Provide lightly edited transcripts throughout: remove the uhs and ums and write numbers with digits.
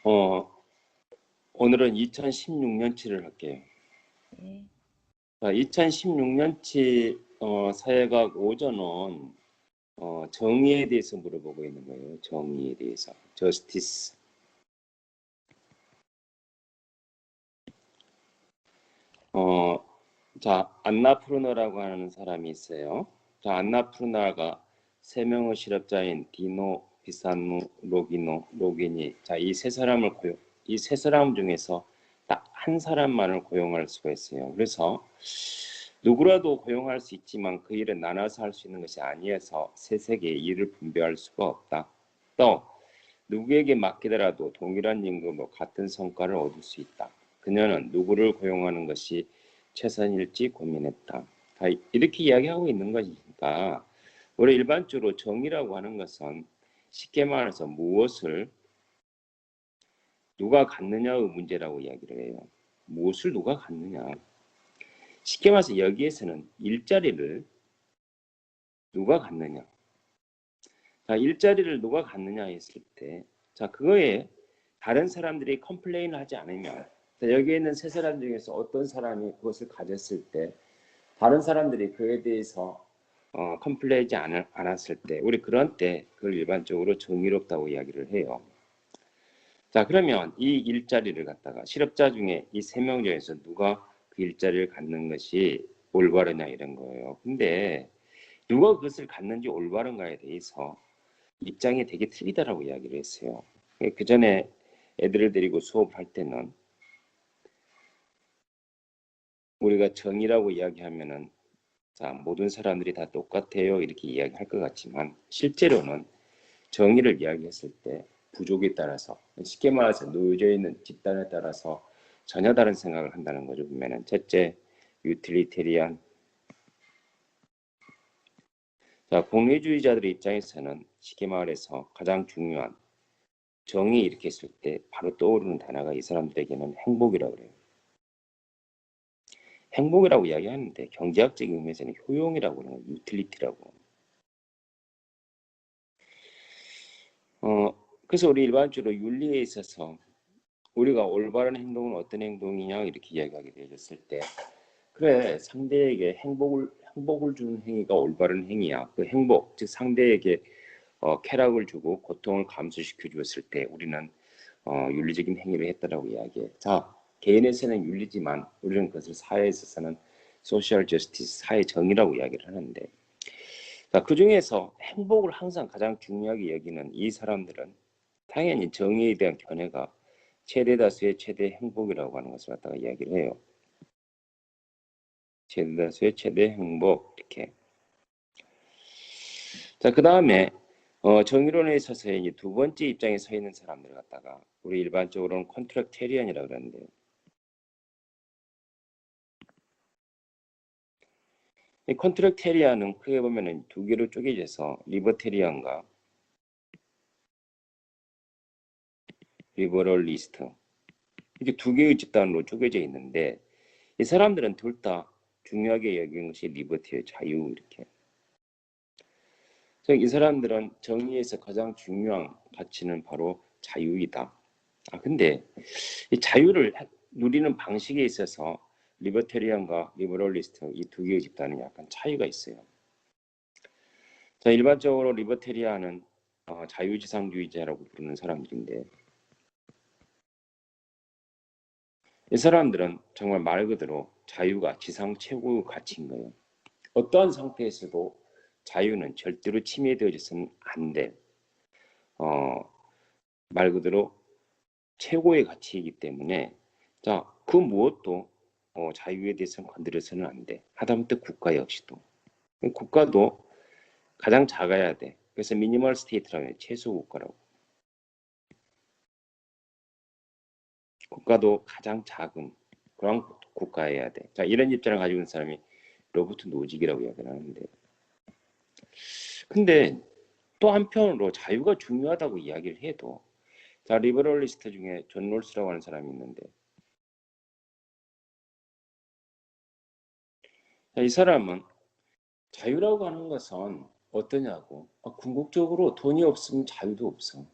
어, 오늘은 2016년치를 할게요. 네. 자, 2016년치 사회과학 5전은 정의에 대해서 물어보고 있는 거예요. 정의에 대해서. 저스티스. 자, 안나 푸르너라고 하는 사람이 있어요. 자, 안나 푸르너가 세 명의 실업자인 디노, 비산누, 로기니. 자, 이 세 사람 중에서 딱 한 사람만을 고용할 수가 있어요. 그래서 누구라도 고용할 수 있지만 그 일은 나눠서 할 수 있는 것이 아니어서 세세계 일을 분배할 수가 없다. 또 누구에게 맡기더라도 동일한 임금으로 같은 성과를 얻을 수 있다. 그녀는 누구를 고용하는 것이 최선일지 고민했다. 다 이렇게 이야기하고 있는 것이니까 우리 일반적으로 정의라고 하는 것은 쉽게 말해서 무엇을 누가 갖느냐의 문제라고 이야기를 해요. 무엇을 누가 갖느냐. 쉽게 말해서 여기에서는 일자리를 누가 갖느냐. 자, 일자리를 누가 갖느냐 했을 때, 자, 그거에 다른 사람들이 컴플레인을 하지 않으면, 자, 여기에 있는 세 사람 중에서 어떤 사람이 그것을 가졌을 때, 다른 사람들이 그에 대해서 컴플레인하지 않았을 때, 우리 그런 때 그걸 일반적으로 정의롭다고 이야기를 해요. 자, 그러면 이 일자리를 갖다가 실업자 중에 이 세 명 중에서 누가 그 일자리를 갖는 것이 올바르냐 이런 거예요. 근데 누가 그것을 갖는지 올바른가에 대해서 입장이 되게 틀리다라고 이야기를 했어요. 그 전에 애들을 데리고 수업할 때는 우리가 정의라고 이야기하면은 자, 모든 사람들이 다 똑같아요 이렇게 이야기할 것 같지만 실제로는 정의를 이야기했을 때 부족에 따라서 쉽게 말해서 놓여져 있는 집단에 따라서 전혀 다른 생각을 한다는 거죠. 보면은 첫째 유틸리테리안. 자, 공리주의자들의 입장에서는 쉽게 말해서 가장 중요한 정의 이렇게 했을 때 바로 떠오르는 단어가 이 사람들에게는 행복이라고 그래요. 행복이라고 이야기하는데 경제학적인 의미에서는 효용이라고 하는 거예요. 유틸리티라고. 그래서 우리 일반적으로 윤리에 있어서 우리가 올바른 행동은 어떤 행동이냐 이렇게 이야기하게 되어졌을 때 그래 상대에게 행복을 주는 행위가 올바른 행위야. 그 행복, 즉 상대에게 쾌락을 주고 고통을 감수시켜 주었을 때 우리는 윤리적인 행위를 했다라고 이야기해. 자, 개인에서는 윤리지만 우리는 그것을 사회에 있어서는 소셜 저스티스, 사회 정의라고 이야기를 하는데 자, 그 중에서 행복을 항상 가장 중요하게 여기는 이 사람들은 당연히 정의에 대한 견해가 최대 다수의 최대 행복이라고 하는 것을 갖다가 이야기를 해요. 최대 다수의 최대 행복 이렇게. 자, 그 다음에 정의론에 있어서 이제 두 번째 입장에 서 있는 사람들을 갖다가 우리 일반적으로는 컨트랙테리언이라고 그러는데요. 이 컨트랙테리언은 크게 보면은 두 개로 쪼개져서 리버테리언과 리버럴리스트 이렇게 두 개의 집단으로 쪼개져 있는데 이 사람들은 둘 다 중요하게 여기는 것이 리버티의 자유 이렇게. 이 사람들은 정의에서 가장 중요한 가치는 바로 자유이다. 근데 이 자유를 누리는 방식에 있어서 리버테리언과 리버럴리스트 이 두 개의 집단은 약간 차이가 있어요. 자, 일반적으로 리버테리언은 자유지상주의자라고 부르는 사람들인데 이 사람들은 정말 말 그대로 자유가 지상 최고의 가치인 거예요. 어떠한 상태에서도 자유는 절대로 침해되어져서는 안 돼. 말 그대로 최고의 가치이기 때문에 자, 그 무엇도 자유에 대해서는 건드려서는 안 돼. 하다못해 국가 역시도. 국가도 가장 작아야 돼. 그래서 미니멀 스테이트라고 해요. 최소 국가라고. 국가도 가장 작은 그런 국가여야 돼. 자, 이런 입장을 가지고 있는 사람이 로버트 노직이라고 이야기를 하는데 근데 또 한편으로 자유가 중요하다고 이야기를 해도 자, 리버럴리스트 중에 존 롤스라고 하는 사람이 있는데 자, 이 사람은 자유라고 하는 것은 어떠냐고 궁극적으로 돈이 없으면 자유도 없어.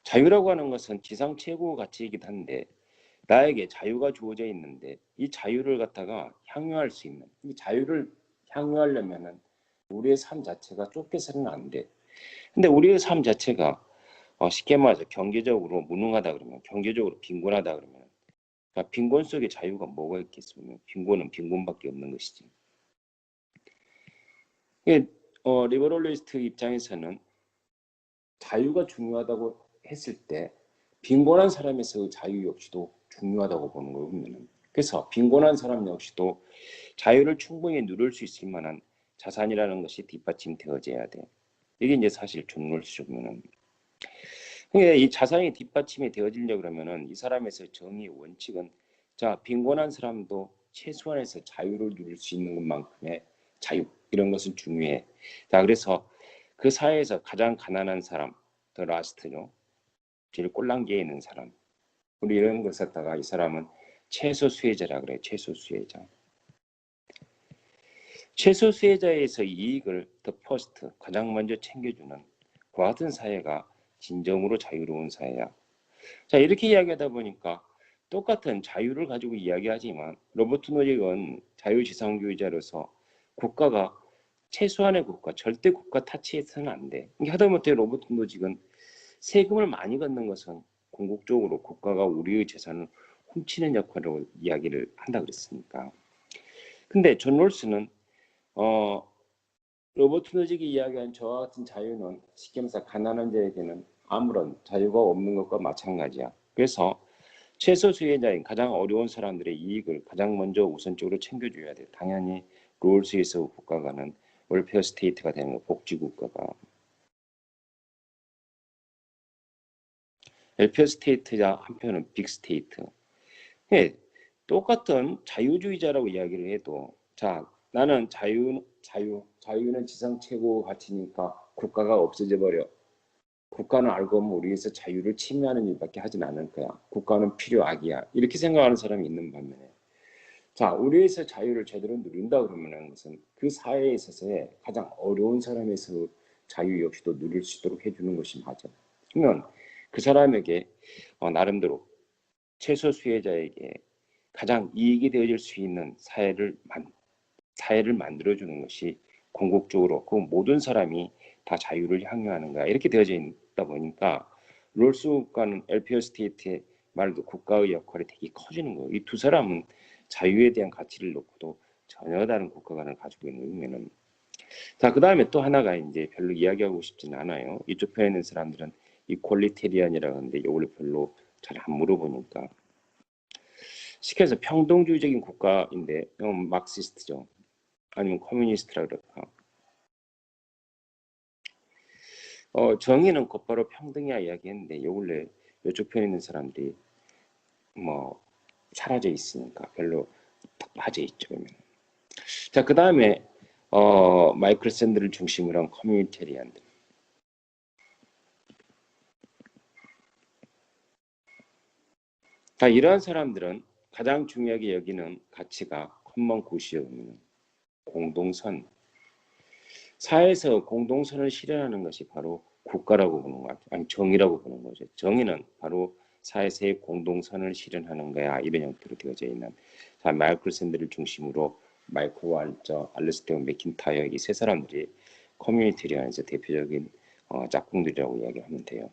자유라고 하는 것은 지상 최고 가치이기도 한데 나에게 자유가 주어져 있는데 이 자유를 갖다가 향유할 수 있는 이 자유를 향유하려면은 우리의 삶 자체가 쫓겨서는 안 돼. 근데 우리의 삶 자체가 쉽게 말해서 경제적으로 무능하다 그러면 경제적으로 빈곤하다 그러면 그러니까 빈곤 속에 자유가 뭐가 있겠으면 빈곤은 빈곤밖에 없는 것이지. 리버럴리스트 입장에서는 자유가 중요하다고 했을 때 빈곤한 사람에서의 자유 역시도 중요하다고 보는 거예요. 보면은. 그래서 빈곤한 사람 역시도 자유를 충분히 누릴 수 있을 만한 자산이라는 것이 뒷받침되어져야 돼. 이게 이제 사실 존롤스적으로는. 이 자산이 뒷받침이 되어지려 그러면은 이 사람에서 정의의 원칙은 자 빈곤한 사람도 최소한에서 자유를 누릴 수 있는 것만큼의 자유 이런 것은 중요해. 자 그래서 그 사회에서 가장 가난한 사람 더 라스트죠. 제일 꼴랑기에 있는 사람. 우리 이런 걸 썼다가 이 사람은 최소 수혜자라 그래. 최소 수혜자. 최소 수혜자에서 이익을 더 퍼스트 가장 먼저 챙겨주는 그와 같은 사회가 진정으로 자유로운 사회야. 자 이렇게 이야기하다 보니까 똑같은 자유를 가지고 이야기하지만 로버트 노직은 자유지상주의자로서 국가가 최소한의 국가, 절대 국가 타치해서는 안 돼. 하다못해 로버트 노직은 세금을 많이 걷는 것은 궁극적으로 국가가 우리의 재산을 훔치는 역할로 이야기를 한다 그랬으니까. 근데 존 롤스는 로버트 노직이 이야기한 저와 같은 자유는 쉽게 말해서 가난한 자에게는 아무런 자유가 없는 것과 마찬가지야. 그래서 최소 수혜자인 가장 어려운 사람들의 이익을 가장 먼저 우선적으로 챙겨줘야 돼. 당연히 롤스에서 국가가는 웰페어 스테이트가 되는 거, 복지국가가. 웰페어 스테이트자 한편은 빅 스테이트. 예, 똑같은 자유주의자라고 이야기를 해도 자 나는 자유는 지상 최고 가치니까 국가가 없어져 버려. 국가는 알고 보면 우리에서 자유를 침해하는 일밖에 하진 않을 거야. 국가는 필요악이야. 이렇게 생각하는 사람이 있는 반면에 자 우리에서 자유를 제대로 누린다 그러면은 것은 그 사회에 있어서의 가장 어려운 사람에서 자유 역시도 누릴 수 있도록 해주는 것이 맞아. 그러면 그 사람에게 나름대로 최소 수혜자에게 가장 이익이 되어질 수 있는 사회를 만들어주는 것이 궁극적으로 그 모든 사람이 다 자유를 향유하는 거야. 이렇게 되어져 있다 보니까 롤스 국가는 엘피어 스테이트의 말도 국가의 역할이 되게 커지는 거예요. 이 두 사람은 자유에 대한 가치를 놓고도 전혀 다른 국가관을 가지고 있는 의미는. 자, 그 다음에 또 하나가 이제 별로 이야기하고 싶지는 않아요. 이쪽 편에 있는 사람들은 이퀄리테리안이라고 하는데 이걸 별로 잘 안 물어보니까. 쉽게 해서 평등주의적인 국가인데 이건 막시스트죠. 아니면 커뮤니스트라 그럴까. 정의는 곧바로 평등이야 이야기했는데 요 근래 이쪽 편에 있는 사람들이 뭐 사라져 있으니까 별로 딱 빠져 있죠. 그러면. 자, 그 다음에 마이클 샌드를 중심으로 한 커뮤니테리안들. 자, 이러한 사람들은 가장 중요하게 여기는 가치가 커먼 굿이요. 공동선. 사회에서 공동선을 실현하는 것이 바로 국가라고 보는 거야. 아니 정의라고 보는 거죠. 정의는 바로 사회에서의 공동선을 실현하는 거야. 이런 형태로 되어져 있는. 자, 마이클 샌드를 중심으로 마이클 왈저, 알레스테어 맥킨타이어 이 세 사람들이 커뮤니티리안에서 대표적인 짝꿍들이라고 이야기하면 돼요.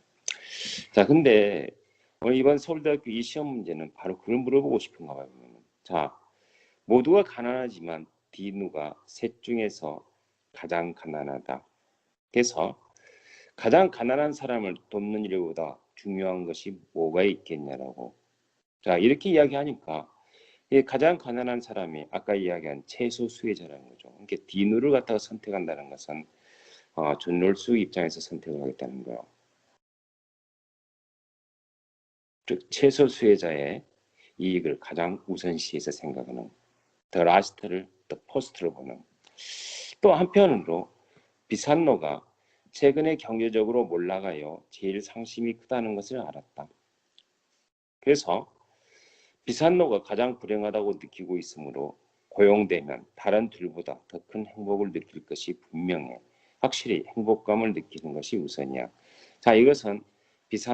자, 근데 이번 서울대학교 이 시험 문제는 바로 그걸 물어보고 싶은가 봐요. 자, 모두가 가난하지만 디누가 셋 중에서 가장 가난하다. 그래서 가장 가난한 사람을 돕는 일보다 중요한 것이 뭐가 있겠냐라고. 자, 이렇게 이야기하니까 가장 가난한 사람이 아까 이야기한 최소 수혜자라는 거죠. 그러니까 디누를 갖다가 선택한다는 것은 존 롤스 입장에서 선택을 하겠다는 거예요. 즉 최소 수혜자의 이익을 가장 우선시해서 생각하는 더 라스트를 더 포스트로 보는. 또 한편으로 비산노가 최근에 경제적으로 몰락하여 제일 상심이 크다는 것을 알았다. 그래서 비산노가 가장 불행하다고 느끼고 있으므로 고용되면 다른 둘보다 더 큰 행복을 느낄 것이 분명해. 확실히 행복감을 느끼는 것이 우선이야. 자, 이것은 비산